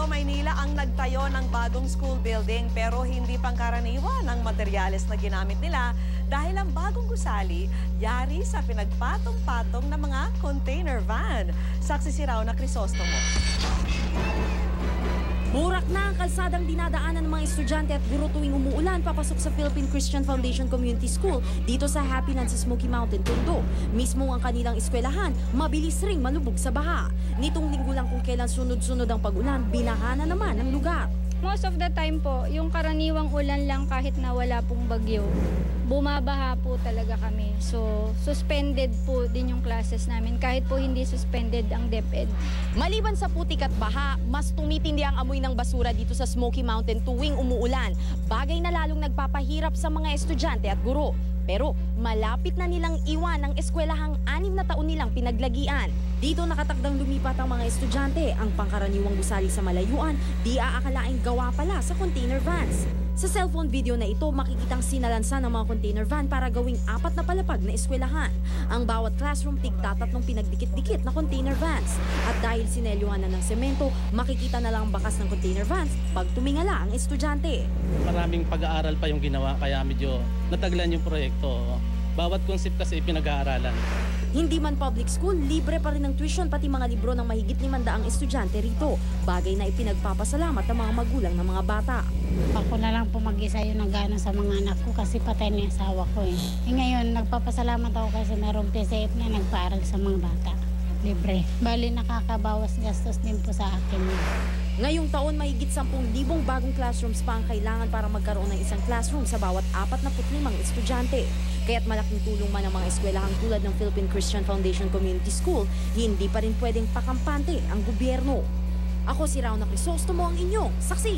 Maynila ang nagtayo ng bagong school building pero hindi pangkaraniwan ang materyales na ginamit nila dahil ang bagong gusali yari sa pinagpatong-patong ng mga container van. Saksi si Rauna Crisostomo. Burak na ang kalsadang dinadaanan ng mga estudyante at guro tuwing umuulan papasok sa Philippine Christian Foundation Community School dito sa Happyland sa Smoky Mountain, Tondo. Mismo ang kanilang eskwelahan, mabilis ring malubog sa baha. Nitong linggo lang kung kailan sunod-sunod ang pag-ulan, binaha na naman ang lugar. Most of the time po, yung karaniwang ulan lang kahit na wala pong bagyo, bumabaha po talaga kami. So, suspended po din yung classes namin kahit po hindi suspended ang DepEd. Maliban sa putik at baha, mas tumitindi ang amoy ng basura dito sa Smoky Mountain tuwing umuulan. Bagay na lalong nagpapahirap sa mga estudyante at guro. Pero malapit na nilang iwan ang eskwelahang 6 na taon nilang pinaglagian. Dito nakatagdang lumipat ang mga estudyante. Ang pangkaraniwang gusali sa malayuan, di aakalaing gawa pala sa container vans. Sa cellphone video na ito, makikitang sinalansan ng mga container van para gawing 4 na palapag na eskwelahan. Ang bawat classroom tigtatatlong pinagdikit-dikit na container vans. At dahil sinelyuhan na ng semento, makikita na lang ang bakas ng container vans pag tumingala ang estudyante. Maraming pag-aaral pa yung ginawa kaya medyo nataglan yung proyekto. Bawat concept kasi pinag-aaralan. Hindi man public school, libre pa rin ng tuition pati mga libro ng mahigit 500 estudyante rito. Bagay na ipinagpapasalamat ng mga magulang ng mga bata. Ako na lang po mag-isa yung nagana sa mga anak ko kasi patay na yung asawa ko eh. Ngayon, nagpapasalamat ako kasi merong PCF na nagpaaral sa mga bata. Libre. Bali, nakakabawas gastos din po sa akin. Ngayong taon, mahigit 10,000 bagong classrooms pa ang kailangan para magkaroon ng isang classroom sa bawat 45 estudyante. Kaya't malaking tulong man ang mga eskwelahang tulad ng Philippine Christian Foundation Community School, hindi pa rin pwedeng pakampante ang gobyerno. Ako si Rauna Crisostomo, ang inyong saksi.